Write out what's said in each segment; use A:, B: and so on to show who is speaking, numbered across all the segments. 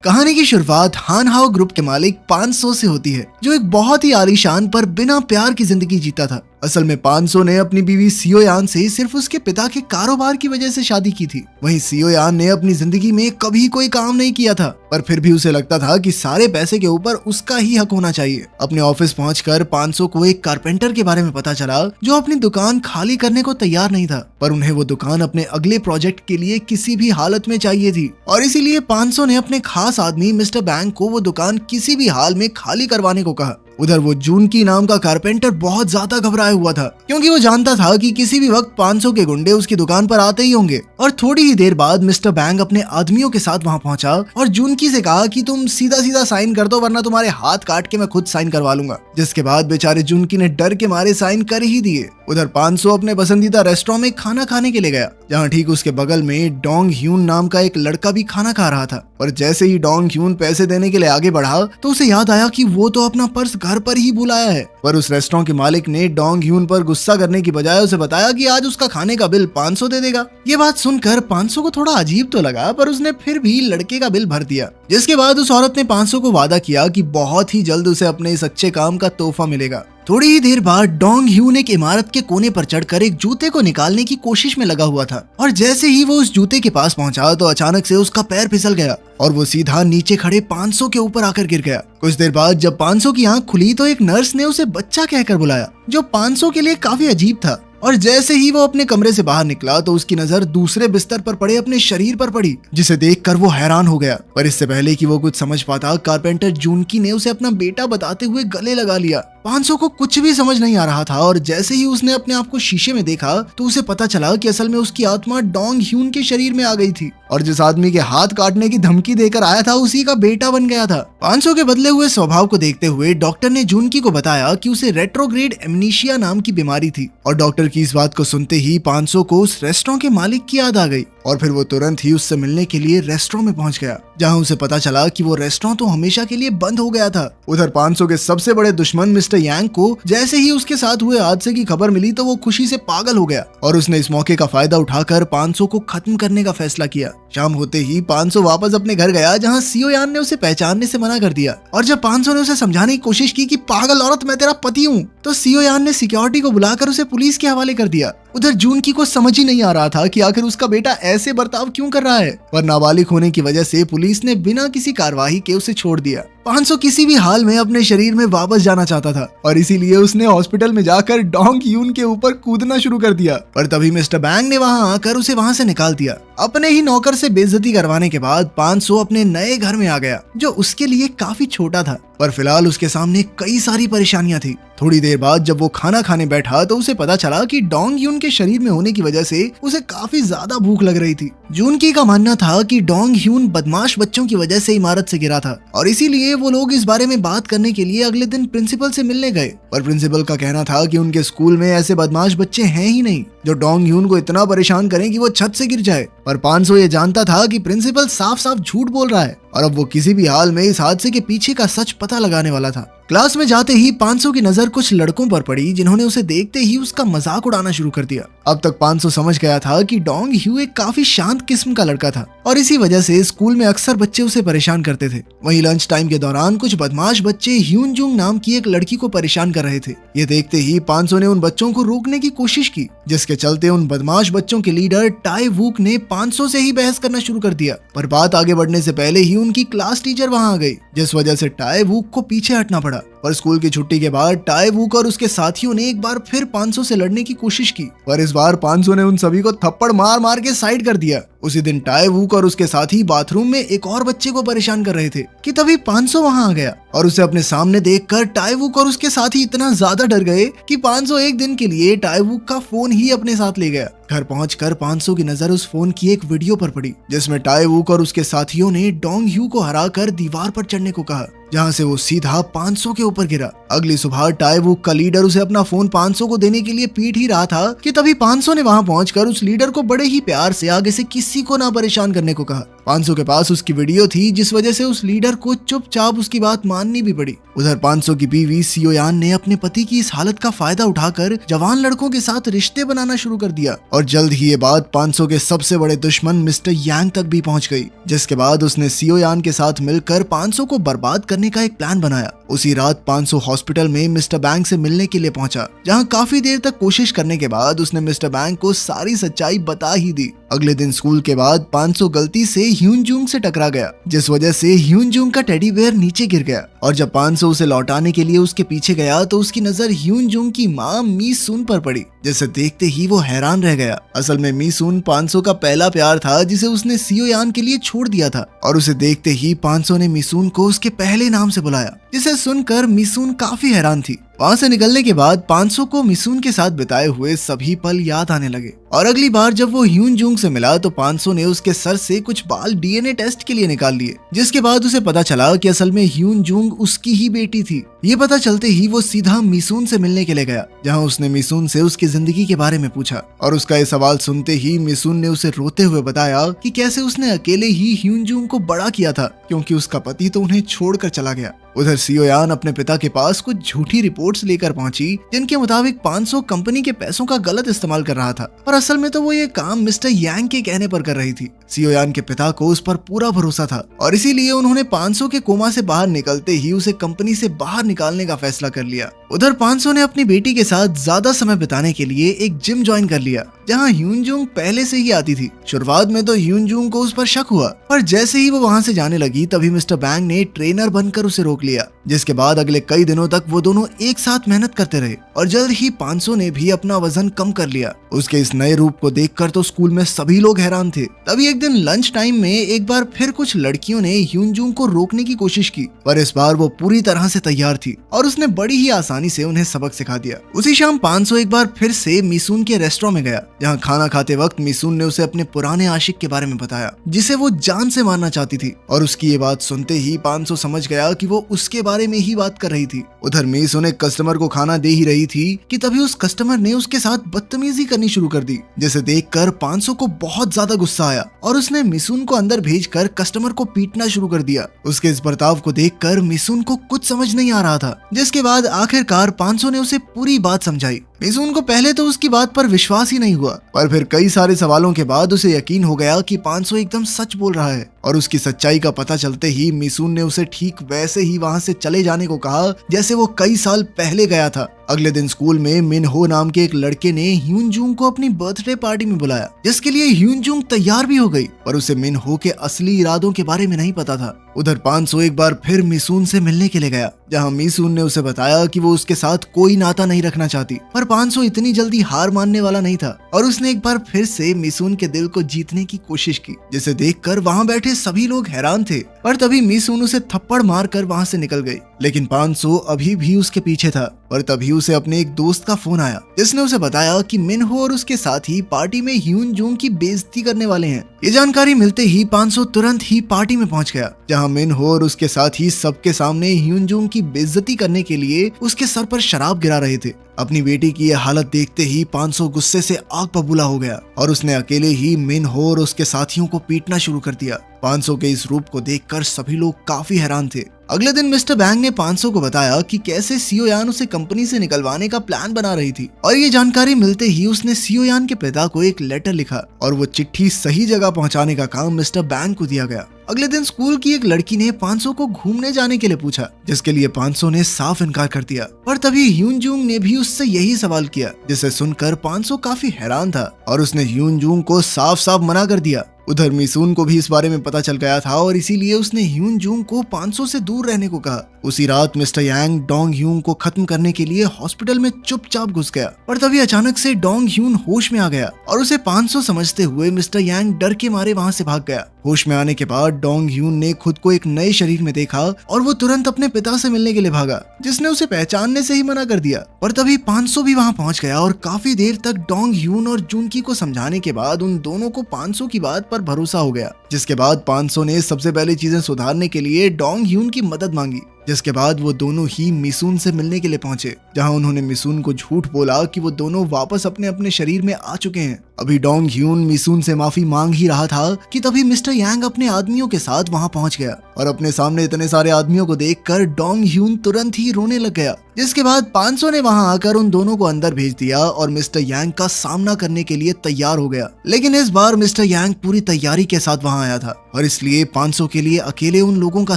A: कहानी की शुरुआत हान हाओ ग्रुप के मालिक 500 से होती है, जो एक बहुत ही आलीशान पर बिना प्यार की जिंदगी जीता था। असल में 500 ने अपनी बीवी सियो यान से सिर्फ उसके पिता के कारोबार की वजह से शादी की थी। वहीं सियो यान ने अपनी जिंदगी में कभी कोई काम नहीं किया था, पर फिर भी उसे लगता था कि सारे पैसे के ऊपर उसका ही हक होना चाहिए। अपने ऑफिस पहुंचकर 500 को एक कारपेंटर के बारे में पता चला जो अपनी दुकान खाली करने को तैयार नहीं था, पर उन्हें वो दुकान अपने अगले प्रोजेक्ट के लिए किसी भी हालत में चाहिए थी। और इसीलिए 500 ने अपने खास आदमी मिस्टर बैंक को वो दुकान किसी भी हाल में खाली करवाने को कहा। उधर वो जूनकी नाम का कारपेंटर बहुत ज्यादा घबराया हुआ था, क्योंकि वो जानता था कि किसी भी वक्त 500 के गुंडे उसकी दुकान पर आते ही होंगे। और थोड़ी ही देर बाद मिस्टर बैंक अपने आदमियों के साथ वहां पहुंचा और जूनकी से कहा कि तुम सीधा सीधा साइन कर दो, वरना तुम्हारे हाथ काट के मैं खुद साइन करवा लूंगा। जिसके बाद बेचारे जूनकी ने डर के मारे साइन कर ही दिए। उधर 500 अपने पसंदीदा रेस्टोरेंट में खाना खाने के लिए गया, जहाँ ठीक उसके बगल में डोंग ह्यून नाम का एक लड़का भी खाना खा रहा था। पर जैसे ही डोंग ह्यून पैसे देने के लिए आगे बढ़ा तो उसे याद आया कि वो तो अपना पर्स घर पर ही भूल आया है। पर उस रेस्टोरेंट के मालिक ने डोंग ह्यून पर गुस्सा करने की बजाय उसे बताया कि आज उसका खाने का बिल 500 दे देगा। ये बात सुनकर 500 को थोड़ा अजीब तो लगा, पर उसने फिर भी लड़के का बिल भर दिया। जिसके बाद उस औरत ने 500 को वादा किया कि बहुत ही जल्द उसे अपने इस अच्छे काम का तोहफा मिलेगा। थोड़ी ही देर बाद डोंग ह्यून एक इमारत के कोने पर चढ़कर एक जूते को निकालने की कोशिश में लगा हुआ था, और जैसे ही वो उस जूते के पास पहुंचा तो अचानक से उसका पैर फिसल गया और वो सीधा नीचे खड़े 500 के ऊपर आकर गिर गया। कुछ देर बाद जब 500 की आंख खुली तो एक नर्स ने उसे बच्चा कहकर बुलाया, जो 500 के लिए काफी अजीब था। और जैसे ही वो अपने कमरे से बाहर निकला तो उसकी नजर दूसरे बिस्तर पर पड़े अपने शरीर पर पड़ी, जिसे देखकर वो हैरान हो गया। पर इससे पहले कि वो कुछ समझ पाता, कारपेंटर जूनकी ने उसे अपना बेटा बताते हुए गले लगा लिया। 500 को कुछ भी समझ नहीं आ रहा था, और जैसे ही उसने अपने आप को शीशे में देखा तो उसे पता चला कि असल में उसकी आत्मा डोंग ह्यून के शरीर में आ गई थी, और जिस आदमी के हाथ काटने की धमकी देकर आया था उसी का बेटा बन गया था। 500 के बदले हुए स्वभाव को देखते हुए डॉक्टर ने जूनकी को बताया कि उसे रेट्रोग्रेड एमनीशिया नाम की बीमारी थी। और डॉक्टर की इस बात को सुनते ही 500 को उस रेस्टोरेंट के मालिक की याद आ गई, और फिर वो तुरंत ही उससे मिलने के लिए रेस्टोरेंट में पहुंच गया, जहां उसे पता चला कि वो रेस्टोरेंट तो हमेशा के लिए बंद हो गया था। उधर 500 के सबसे बड़े दुश्मन मिस्टर यांग को जैसे ही उसके साथ हुए हादसे की खबर मिली तो वो खुशी से पागल हो गया, और उसने इस मौके का फायदा उठाकर 500 को खत्म करने का फैसला किया। शाम होते ही 500 वापस अपने घर गया, जहां सियो यान ने उसे पहचानने से मना कर दिया। और जब 500 ने उसे समझाने की कोशिश की कि पागल औरत, मैं तेरा पति हूँ, तो सियो यान ने सिक्योरिटी को बुलाकर उसे पुलिस के हवाले कर दिया। उधर जूनकी को समझ ही नहीं आ रहा था कि आखिर उसका बेटा ऐसे बर्ताव क्यों कर रहा है, पर नाबालिग होने की वजह से पुलिस ने बिना किसी कार्रवाई के उसे छोड़ दिया। 500 किसी भी हाल में अपने शरीर में वापस जाना चाहता था, और इसीलिए उसने हॉस्पिटल में जाकर डोंग ह्यून के ऊपर कूदना शुरू कर दिया। पर तभी मिस्टर बैंग ने वहां आकर उसे वहां से निकाल दिया। अपने ही नौकर से बेइज्जती करवाने के बाद 500 अपने नए घर में आ गया, जो उसके लिए काफी छोटा था, पर फिलहाल उसके सामने कई सारी परेशानियां थी। थोड़ी देर बाद जब वो खाना खाने बैठा तो उसे पता चला कि डोंग ह्यून के शरीर में होने की वजह से उसे काफी ज्यादा भूख लग रही थी। जूनकी का मानना था कि डोंग ह्यून बदमाश बच्चों की वजह से इमारत से गिरा था, और इसीलिए वो लोग इस बारे में बात करने के लिए अगले दिन प्रिंसिपल से मिलने गए। पर प्रिंसिपल का कहना था कि उनके स्कूल में ऐसे बदमाश बच्चे हैं ही नहीं जो डोंग ह्यून को इतना परेशान करें कि वो छत से गिर जाए। पर 500 ये जानता था कि प्रिंसिपल साफ साफ झूठ बोल रहा है, और अब वो किसी भी हाल में इस हादसे के पीछे का सच पता लगाने वाला था। क्लास में जाते ही 500 की नजर कुछ लड़कों पर पड़ी, जिन्होंने उसे देखते ही उसका मजाक उड़ाना शुरू कर दिया। अब तक 500 समझ गया था कि डोंग ह्यू एक काफी शांत किस्म का लड़का था, और इसी वजह से स्कूल में अक्सर बच्चे उसे परेशान करते थे। वहीं लंच टाइम के दौरान कुछ बदमाश बच्चे ह्यून जुंग नाम की एक लड़की को परेशान कर रहे थे। ये देखते ही 500 ने उन बच्चों को रोकने की कोशिश की, जिसके चलते उन बदमाश बच्चों के लीडर टाई वूक ने 500 से ही बहस करना शुरू कर दिया। पर बात आगे बढ़ने से पहले ही उनकी क्लास टीचर वहां आ गई, जिस वजह से टाई वूक को पीछे हटना पड़ा। पर स्कूल की छुट्टी के बाद टाई वूक और उसके साथियों ने एक बार फिर 500 से लड़ने की कोशिश की, पर इस बार 500 ने उन सभी को थप्पड़ मार मार के साइड कर दिया। उसी दिन टाई वूक और उसके साथी बाथरूम में एक और बच्चे को परेशान कर रहे थे कि तभी 500 वहां आ गया, और उसे अपने सामने देखकर टाई वूक और उसके साथी इतना ज्यादा डर गए कि 500 एक दिन के लिए टाई वूक का फोन ही अपने साथ ले गया। घर पहुंचकर 500 की नजर उस फोन की एक वीडियो पर पड़ी, जिसमें टाई वूक और उसके साथियों ने डोंग ह्यू को हराकर दीवार पर चढ़ने को कहा। जहाँ से वो सीधा 500 के ऊपर गिरा। अगली सुबह टाइवुक का लीडर उसे अपना फोन 500 को देने के लिए पीट ही रहा था कि तभी 500 ने वहाँ पहुंचकर उस लीडर को बड़े ही प्यार से आगे से किसी को ना परेशान करने को कहा। 500 के पास उसकी वीडियो थी, जिस वजह से उस लीडर को चुपचाप उसकी बात माननी भी पड़ी। उधर 500 की बीवी सियोयान ने अपने पति की इस हालत का फायदा उठाकर जवान लड़कों के साथ रिश्ते बनाना शुरू कर दिया और जल्द ही ये बात 500 के सबसे बड़े दुश्मन मिस्टर यांग तक भी पहुंच गई, जिसके बाद उसने सियोयान के साथ मिलकर 500 को बर्बाद करने का एक प्लान बनाया। उसी रात 500 हॉस्पिटल में मिस्टर बैंक से मिलने के लिए पहुंचा, जहां काफी देर तक कोशिश करने के बाद उसने मिस्टर बैंक को सारी सच्चाई बता ही दी। अगले दिन स्कूल के बाद 500 गलती से ह्यूनजुंग से टकरा गया, जिस वजह से ह्यूनजुंग का टेडी बेयर नीचे गिर गया और जब 500 उसे लौटाने के लिए उसके पीछे गया तो उसकी नजर ह्यूनजुंग की मां मी सुन पर पड़ी, जिसे देखते ही वो हैरान रह गया। असल में मी सुन 500 का पहला प्यार था, जिसे उसने सियोयान के लिए छोड़ दिया था और उसे देखते ही 500 ने मिसून को उसके पहले नाम से बुलाया, जिसे सुनकर मिसून काफी हैरान थी। वहाँ से निकलने के बाद 500 को मिसून के साथ बिताए हुए सभी पल याद आने लगे और अगली बार जब वो ह्यूनजुंग से मिला तो 500 ने उसके सर से कुछ बाल डीएनए टेस्ट के लिए निकाल लिए, जिसके बाद उसे पता चला कि असल में ह्यूनजुंग उसकी ही बेटी थी। ये पता चलते ही वो सीधा मिसून से मिलने के लिए गया, जहाँ उसने मिसून से उसकी जिंदगी के बारे में पूछा और उसका ये सवाल सुनते ही मिसून ने उसे रोते हुए बताया कि कैसे उसने अकेले ही ह्यूनजुंग को बड़ा किया था, क्योंकि उसका पति तो उन्हें छोड़कर चला गया। उधर सियोयान अपने पिता के पास कुछ झूठी रिपोर्ट्स लेकर पहुंची, जिनके मुताबिक 500 कंपनी के पैसों का गलत इस्तेमाल कर रहा था, पर असल में तो वो ये काम मिस्टर यांग के कहने पर कर रही थी। सियोयान के पिता को उस पर पूरा भरोसा था और इसीलिए उन्होंने 500 के कोमा से बाहर निकलते ही उसे कंपनी से बाहर निकालने का फैसला कर लिया। उधर 500 ने अपनी बेटी के साथ ज्यादा समय बिताने के लिए एक जिम ज्वाइन कर लिया, जहां ह्यूनजुंग पहले से ही आती थी। शुरुआत में तो ह्यूनजुंग को उस पर शक हुआ, पर जैसे ही वो वहां से जाने लगी तभी मिस्टर बैंग ने ट्रेनर बनकर उसे रोक लिया, जिसके बाद अगले कई दिनों तक वो दोनों एक साथ मेहनत करते रहे और जल्द ही 500 ने भी अपना वजन कम कर लिया। उसके इस नए रूप को देखकर तो स्कूल में सभी लोग हैरान थे। तभी एक दिन लंच टाइम में एक बार फिर कुछ लड़कियों ने ह्यूनजुंग को रोकने की कोशिश की, पर इस बार वो पूरी तरह से तैयार थी और उसने बड़ी ही आसानी से उन्हें सबक सिखा दिया। उसी शाम 500 एक बार फिर से मिसून के रेस्टोरेंट में गया, जहाँ खाना खाते वक्त मिसून ने उसे अपने पुराने आशिक के बारे में बताया, जिसे वो जान से मारना चाहती थी और उसकी ये बात सुनते ही 500 समझ गया कि वो उसके बारे में ही बात कर रही थी। उधर मिसून एक कस्टमर को खाना दे ही रही थी कि तभी उस कस्टमर ने उसके साथ बदतमीजी करनी शुरू कर दी, जिसे देखकर 500 को बहुत ज्यादा गुस्सा आया और उसने मिसून को अंदर भेजकर कस्टमर को पीटना शुरू कर दिया। उसके इस बर्ताव को देखकर मिसून को कुछ समझ नहीं आ रहा था, जिसके बाद आखिरकार 500 ने उसे पूरी बात समझाई। मिसून को पहले तो उसकी बात पर विश्वास ही नहीं हुआ, पर फिर कई सारे सवालों के बाद उसे यकीन हो गया कि 500 एकदम सच बोल रहा है और उसकी सच्चाई का पता चलते ही मिसून ने उसे ठीक वैसे ही वहां से चले जाने को कहा जैसे वो कई साल पहले गया था। अगले दिन स्कूल में मिनहो नाम के एक लड़के ने ह्यूनजुंग को अपनी बर्थडे पार्टी में बुलाया, जिसके लिए ह्यूनजुंग तैयार भी हो गई, पर उसे मिनहो के असली इरादों के बारे में नहीं पता था। उधर 500 एक बार फिर मिसून से मिलने के लिए गया, जहां मिसून ने उसे बताया कि वो उसके साथ कोई नाता नहीं रखना चाहती, पर 500 इतनी जल्दी हार मानने वाला नहीं था और उसने एक बार फिर से मिसून के दिल को जीतने की कोशिश की, जिसे देखकर वहां बैठे सभी लोग हैरान थे। पर तभी मिसून उसे थप्पड़ मारकर वहां से निकल गई, लेकिन 500 अभी भी उसके पीछे था। पर तभी उसे अपने एक दोस्त का फोन आया, जिसने उसे बताया कि मिनहो और उसके साथी पार्टी में ह्यूनजुंग की बेइज्जती करने वाले हैं। ये जानकारी मिलते ही 500 तुरंत ही पार्टी में पहुंच गया, जहां मिनहो और उसके साथी सबके सामने ह्यूनजुंग की बेइज्जती करने के लिए उसके सर पर शराब गिरा रहे थे। अपनी बेटी की यह हालत देखते ही 500 गुस्से से आग बबूला हो गया और उसने अकेले ही मिनहो और उसके साथियों को पीटना शुरू कर दिया। 500 के इस रूप को देखकर सभी लोग काफी हैरान थे। अगले दिन मिस्टर बैंग ने 500 को बताया कि कैसे सियोयान उसे कंपनी से निकलवाने का प्लान बना रही थी और ये जानकारी मिलते ही उसने सियोयान के पिता को एक लेटर लिखा और वो चिट्ठी सही जगह पहुंचाने का काम मिस्टर बैंग को दिया गया। अगले दिन स्कूल की एक लड़की ने 500 को घूमने जाने के लिए पूछा, जिसके लिए 500 ने साफ इनकार कर दिया, पर तभी ह्यूनजुंग ने भी उससे यही सवाल किया, जिसे सुनकर 500 काफी हैरान था और उसने ह्यूनजुंग को साफ साफ मना कर दिया। उधर मिसून को भी इस बारे में पता चल गया था और इसीलिए उसने ह्यूनजुंग को 500 से दूर रहने को कहा। उसी रात मिस्टर यांग डोंग ह्यून को खत्म करने के लिए हॉस्पिटल में चुपचाप घुस गया, पर तभी अचानक से डोंग ह्यून होश में आ गया और उसे 500 समझते हुए मिस्टर यांग डर के मारे वहां से भाग गया। होश में आने के बाद डोंग ह्यून ने खुद को एक नए शरीर में देखा और वो तुरंत अपने पिता से मिलने के लिए भागा, जिसने उसे पहचानने से ही मना कर दिया। पर तभी 500 भी वहां पहुंच गया और काफी देर तक डोंग ह्यून और जुनकी को समझाने के बाद उन दोनों को 500 की बात पर भरोसा हो गया, जिसके बाद 500 ने सबसे पहले चीजें सुधारने के लिए डोंग ह्यून की मदद मांगी। जिसके बाद वो दोनों ही मिसून से मिलने के लिए पहुंचे, जहां उन्होंने मिसून को झूठ बोला कि वो दोनों वापस अपने अपने शरीर में आ चुके हैं। अभी डोंग ह्यून मिसून से माफी मांग ही रहा था कि तभी मिस्टर यांग अपने आदमियों के साथ वहां पहुंच गया और अपने सामने इतने सारे आदमियों को देखकर डोंग ह्यून तुरंत ही रोने लग गया। जिसके बाद 500 ने वहां आकर उन दोनों को अंदर भेज दिया और मिस्टर यांग का सामना करने के लिए तैयार हो गया। लेकिन इस बार मिस्टर यांग पूरी तैयारी के साथ वहां आया था और इसलिए 500 के लिए अकेले उन लोगों का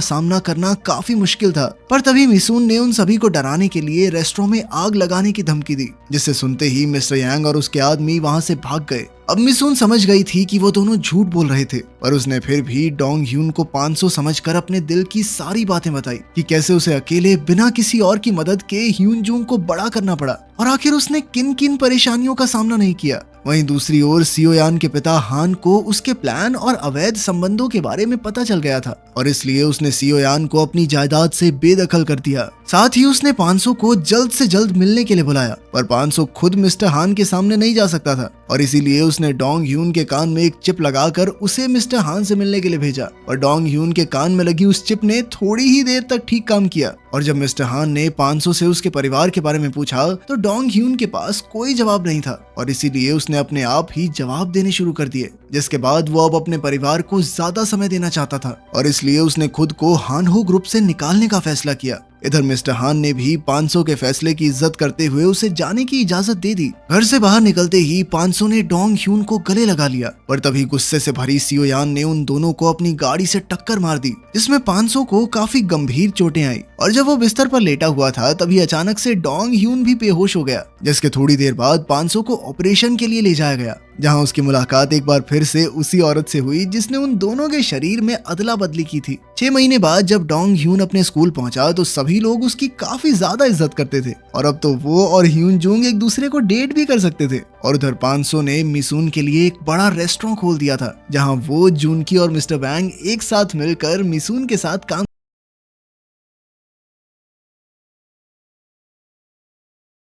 A: सामना करना काफी मुश्किल था। पर तभी मिसून ने उन सभी को डराने के लिए रेस्टोरेंट में आग लगाने की धमकी दी, जिससे सुनते ही मिस्टर यांग और उसके आदमी वहां से भाग गए। अब मिसून समझ गई थी कि वो दोनों झूठ बोल रहे थे, पर उसने फिर भी डोंग ह्यून को 500 समझकर अपने दिल की सारी बातें बताई कि कैसे उसे अकेले बिना किसी और की मदद के ह्यून जूंग को बड़ा करना पड़ा और आखिर उसने किन किन परेशानियों का सामना नहीं किया। वहीं दूसरी ओर सियोयान के पिता हान को उसके प्लान और अवैध संबंधों के बारे में पता चल गया था और इसलिए उसने सियोयान को अपनी जायदाद से बेदखल कर दिया। साथ ही उसने 500 को जल्द से जल्द मिलने के लिए बुलाया, पर 500 खुद मिस्टर हान के सामने नहीं जा सकता था और इसीलिए उसने डोंग ह्यून के कान में एक चिप लगाकर उसे मिस्टर हान से मिलने के लिए भेजा। और डोंग ह्यून के कान में लगी उस चिप ने थोड़ी ही देर तक ठीक काम किया और जब मिस्टर हान ने 500 से उसके परिवार के बारे में पूछा तो डोंग ह्यून के पास कोई जवाब नहीं था और इसीलिए उसने अपने आप ही जवाब देने शुरू कर दिए। जिसके बाद वो अब अपने परिवार को ज्यादा समय देना चाहता था और इसलिए उसने खुद को हानहो ग्रुप से निकालने का फैसला किया। इधर मिस्टर हान ने भी 500 के फैसले की इज्जत करते हुए उसे जाने की इजाजत दे दी। घर से बाहर निकलते ही 500 ने डोंग ह्यून को गले लगा लिया, पर तभी गुस्से से भरी सियोयान ने उन दोनों को अपनी गाड़ी से टक्कर मार दी, जिसमें 500 को काफी गंभीर चोटें आई और जब वो बिस्तर पर लेटा हुआ था तभी अचानक से डोंग ह्यून भी बेहोश हो गया। जिसके थोड़ी देर बाद 500 को ऑपरेशन के लिए ले जाया गया, जहां उसकी मुलाकात एक बार फिर से उसी औरत से हुई जिसने उन दोनों के शरीर में अदला बदली की थी। 6 महीने बाद जब डोंग ह्यून अपने स्कूल पहुंचा तो सभी लोग उसकी काफी ज्यादा इज्जत करते थे और अब तो वो और ह्यून जूंग एक दूसरे को डेट भी कर सकते थे। और उधर 500 ने मिसून के लिए एक बड़ा रेस्टोरेंट खोल दिया था, जहां वो, जूनकी और मिस्टर बैंग एक साथ मिलकर मिसून के साथ काम